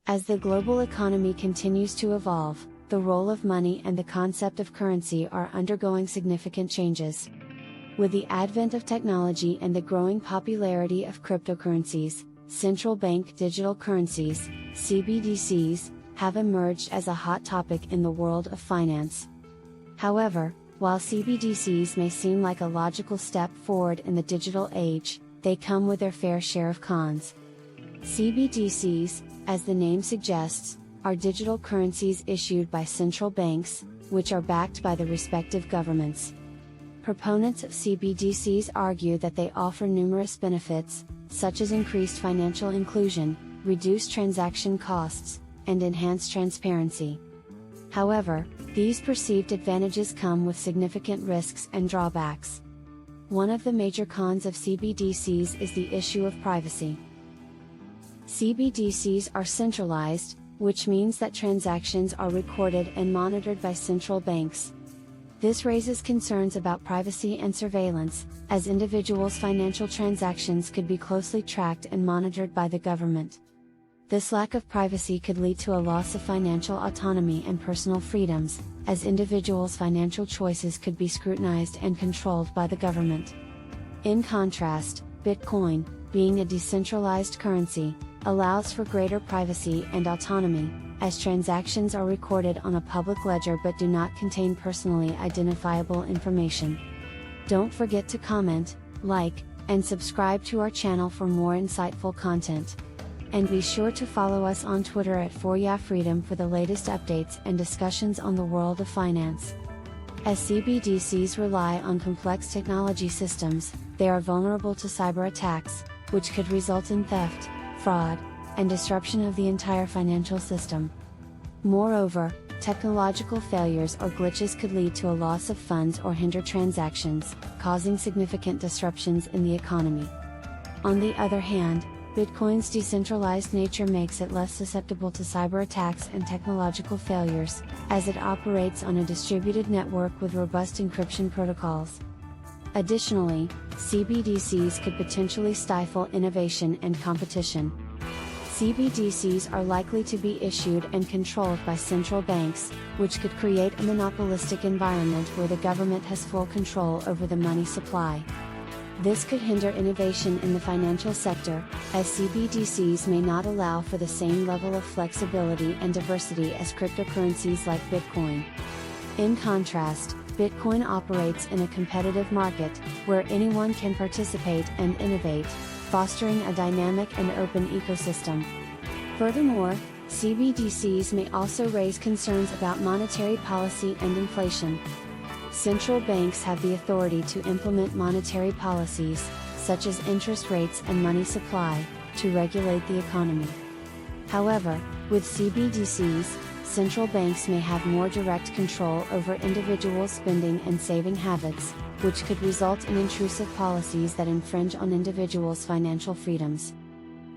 As the global economy continues to evolve, the role of money and the concept of currency are undergoing significant changes. With the advent of technology and the growing popularity of cryptocurrencies, central bank digital currencies, CBDCs, have emerged as a hot topic in the world of finance. However, while CBDCs may seem like a logical step forward in the digital age, they come with their fair share of cons. CBDCs, as the name suggests, are digital currencies issued by central banks, which are backed by the respective governments. Proponents of CBDCs argue that they offer numerous benefits, such as increased financial inclusion, reduced transaction costs, and enhanced transparency. However, these perceived advantages come with significant risks and drawbacks. One of the major cons of CBDCs is the issue of privacy. CBDCs are centralized, which means that transactions are recorded and monitored by central banks. This raises concerns about privacy and surveillance, as individuals' financial transactions could be closely tracked and monitored by the government. This lack of privacy could lead to a loss of financial autonomy and personal freedoms, as individuals' financial choices could be scrutinized and controlled by the government. In contrast, Bitcoin, being a decentralized currency, allows for greater privacy and autonomy, as transactions are recorded on a public ledger but do not contain personally identifiable information. Don't forget to comment, like, and subscribe to our channel for more insightful content. And be sure to follow us on Twitter at @ForYaFreedom for the latest updates and discussions on the world of finance. As CBDCs rely on complex technology systems, they are vulnerable to cyber attacks, which could result in theft, fraud, and disruption of the entire financial system. Moreover, technological failures or glitches could lead to a loss of funds or hinder transactions, causing significant disruptions in the economy. On the other hand, Bitcoin's decentralized nature makes it less susceptible to cyber attacks and technological failures, as it operates on a distributed network with robust encryption protocols. Additionally, CBDCs could potentially stifle innovation and competition. CBDCs are likely to be issued and controlled by central banks, which could create a monopolistic environment where the government has full control over the money supply. This could hinder innovation in the financial sector, as CBDCs may not allow for the same level of flexibility and diversity as cryptocurrencies like Bitcoin. In contrast, Bitcoin operates in a competitive market, where anyone can participate and innovate, fostering a dynamic and open ecosystem. Furthermore, CBDCs may also raise concerns about monetary policy and inflation. Central banks have the authority to implement monetary policies, such as interest rates and money supply, to regulate the economy. However, with CBDCs, central banks may have more direct control over individual spending and saving habits, which could result in intrusive policies that infringe on individuals' financial freedoms.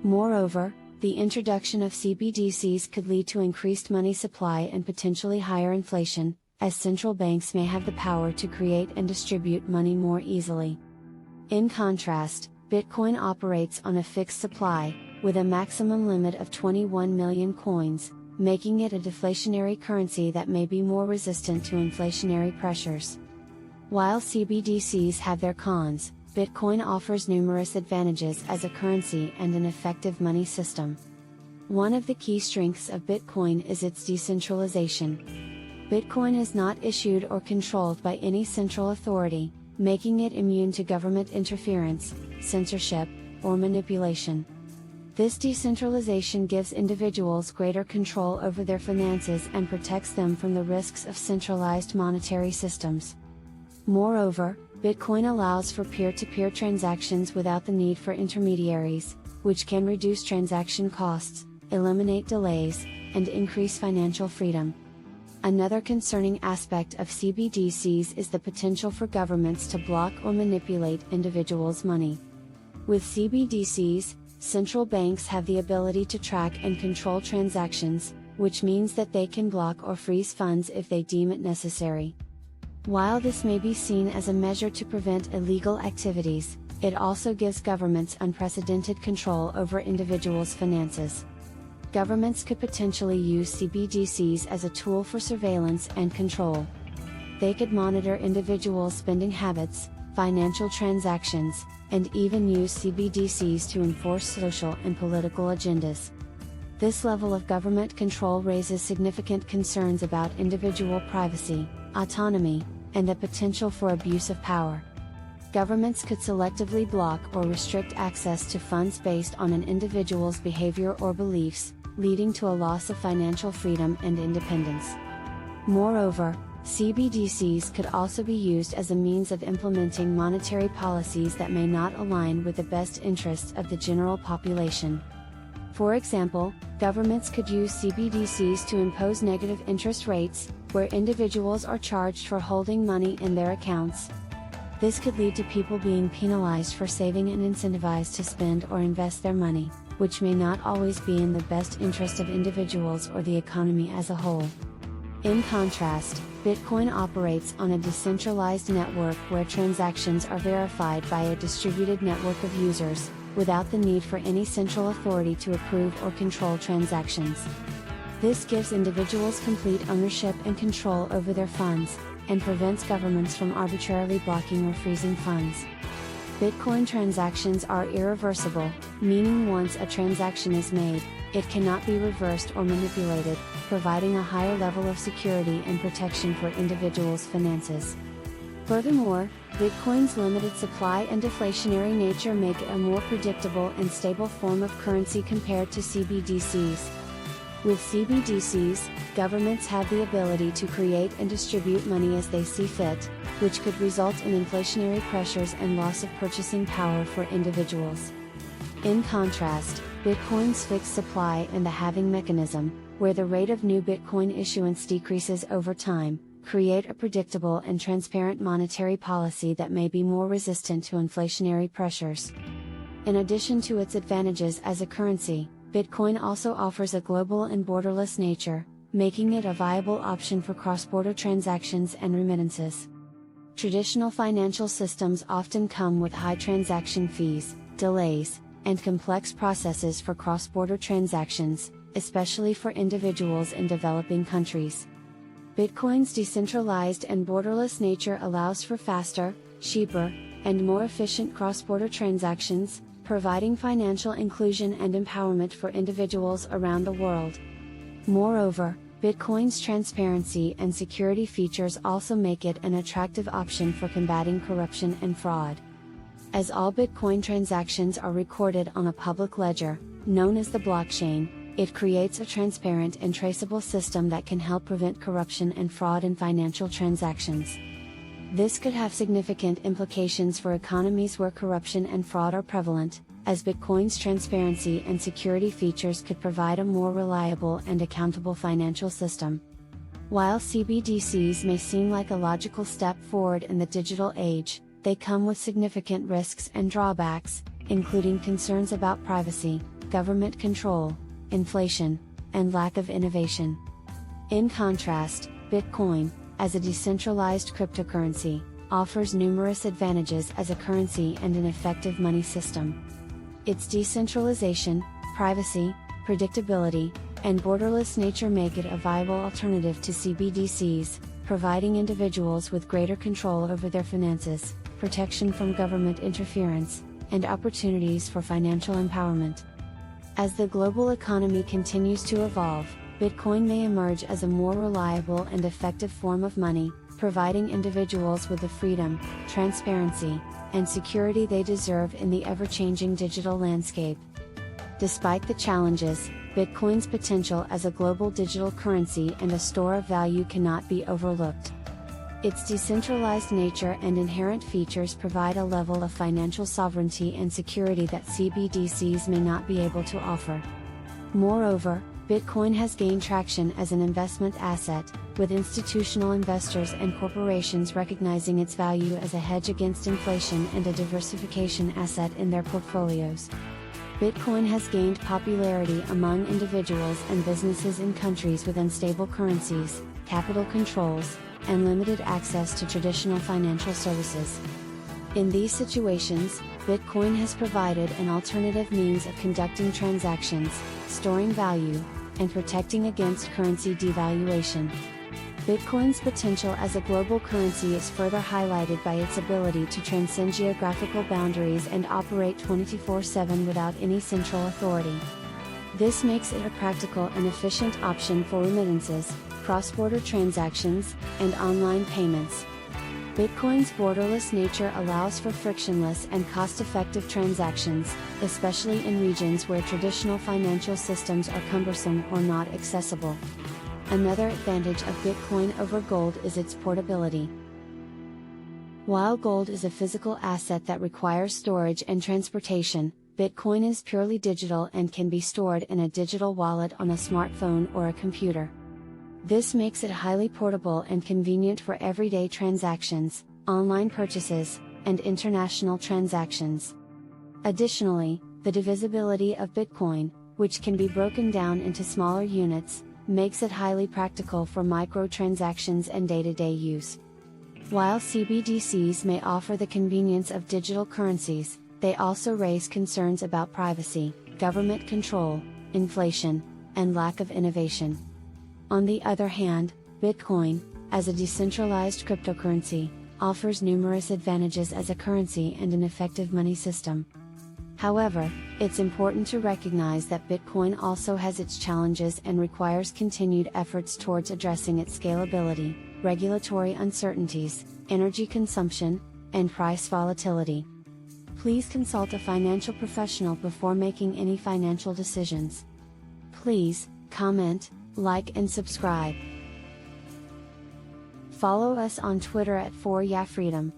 Moreover, the introduction of CBDCs could lead to increased money supply and potentially higher inflation, as central banks may have the power to create and distribute money more easily. In contrast, Bitcoin operates on a fixed supply, with a maximum limit of 21 million coins, making it a deflationary currency that may be more resistant to inflationary pressures. While CBDCs have their cons, Bitcoin offers numerous advantages as a currency and an effective money system. One of the key strengths of Bitcoin is its decentralization. Bitcoin is not issued or controlled by any central authority, making it immune to government interference, censorship, or manipulation. This decentralization gives individuals greater control over their finances and protects them from the risks of centralized monetary systems. Moreover, Bitcoin allows for peer-to-peer transactions without the need for intermediaries, which can reduce transaction costs, eliminate delays, and increase financial freedom. Another concerning aspect of CBDCs is the potential for governments to block or manipulate individuals' money. With CBDCs, central banks have the ability to track and control transactions, which means that they can block or freeze funds if they deem it necessary. While this may be seen as a measure to prevent illegal activities, it also gives governments unprecedented control over individuals' finances. Governments could potentially use CBDCs as a tool for surveillance and control. They could monitor individuals' spending habits, financial transactions, and even use CBDCs to enforce social and political agendas. This level of government control raises significant concerns about individual privacy, autonomy, and the potential for abuse of power. Governments could selectively block or restrict access to funds based on an individual's behavior or beliefs, leading to a loss of financial freedom and independence. Moreover, CBDCs could also be used as a means of implementing monetary policies that may not align with the best interests of the general population. For example, governments could use CBDCs to impose negative interest rates, where individuals are charged for holding money in their accounts. This could lead to people being penalized for saving and incentivized to spend or invest their money, which may not always be in the best interest of individuals or the economy as a whole. In contrast, Bitcoin operates on a decentralized network where transactions are verified by a distributed network of users, without the need for any central authority to approve or control transactions. This gives individuals complete ownership and control over their funds, and prevents governments from arbitrarily blocking or freezing funds. Bitcoin transactions are irreversible, meaning once a transaction is made, it cannot be reversed or manipulated, providing a higher level of security and protection for individuals' finances. Furthermore, Bitcoin's limited supply and deflationary nature make it a more predictable and stable form of currency compared to CBDCs. With CBDCs, governments have the ability to create and distribute money as they see fit, which could result in inflationary pressures and loss of purchasing power for individuals. In contrast, Bitcoin's fixed supply and the halving mechanism, where the rate of new Bitcoin issuance decreases over time, create a predictable and transparent monetary policy that may be more resistant to inflationary pressures. In addition to its advantages as a currency, Bitcoin also offers a global and borderless nature, making it a viable option for cross-border transactions and remittances. Traditional financial systems often come with high transaction fees, delays, and complex processes for cross-border transactions, especially for individuals in developing countries. Bitcoin's decentralized and borderless nature allows for faster, cheaper, and more efficient cross-border transactions, providing financial inclusion and empowerment for individuals around the world. Moreover, Bitcoin's transparency and security features also make it an attractive option for combating corruption and fraud. As all Bitcoin transactions are recorded on a public ledger, known as the blockchain, it creates a transparent and traceable system that can help prevent corruption and fraud in financial transactions. This could have significant implications for economies where corruption and fraud are prevalent, as Bitcoin's transparency and security features could provide a more reliable and accountable financial system. While CBDCs may seem like a logical step forward in the digital age, they come with significant risks and drawbacks, including concerns about privacy, government control, inflation, and lack of innovation. In contrast, Bitcoin, as a decentralized cryptocurrency, offers numerous advantages as a currency and an effective money system. Its decentralization, privacy, predictability, and borderless nature make it a viable alternative to CBDCs, providing individuals with greater control over their finances, protection from government interference, and opportunities for financial empowerment. As the global economy continues to evolve, Bitcoin may emerge as a more reliable and effective form of money, providing individuals with the freedom, transparency, and security they deserve in the ever-changing digital landscape. Despite the challenges, Bitcoin's potential as a global digital currency and a store of value cannot be overlooked. Its decentralized nature and inherent features provide a level of financial sovereignty and security that CBDCs may not be able to offer. Moreover, Bitcoin has gained traction as an investment asset, with institutional investors and corporations recognizing its value as a hedge against inflation and a diversification asset in their portfolios. Bitcoin has gained popularity among individuals and businesses in countries with unstable currencies, capital controls, and limited access to traditional financial services. In these situations, Bitcoin has provided an alternative means of conducting transactions, storing value, and protecting against currency devaluation. Bitcoin's potential as a global currency is further highlighted by its ability to transcend geographical boundaries and operate 24/7 without any central authority. This makes it a practical and efficient option for remittances, cross-border transactions, and online payments. Bitcoin's borderless nature allows for frictionless and cost-effective transactions, especially in regions where traditional financial systems are cumbersome or not accessible. Another advantage of Bitcoin over gold is its portability. While gold is a physical asset that requires storage and transportation, Bitcoin is purely digital and can be stored in a digital wallet on a smartphone or a computer. This makes it highly portable and convenient for everyday transactions, online purchases, and international transactions. Additionally, the divisibility of Bitcoin, which can be broken down into smaller units, makes it highly practical for microtransactions and day-to-day use. While CBDCs may offer the convenience of digital currencies, they also raise concerns about privacy, government control, inflation, and lack of innovation. On the other hand, Bitcoin, as a decentralized cryptocurrency, offers numerous advantages as a currency and an effective money system. However, it's important to recognize that Bitcoin also has its challenges and requires continued efforts towards addressing its scalability, regulatory uncertainties, energy consumption, and price volatility. Please consult a financial professional before making any financial decisions. Please, comment, like and subscribe. Follow us on Twitter at 4YaFreedom.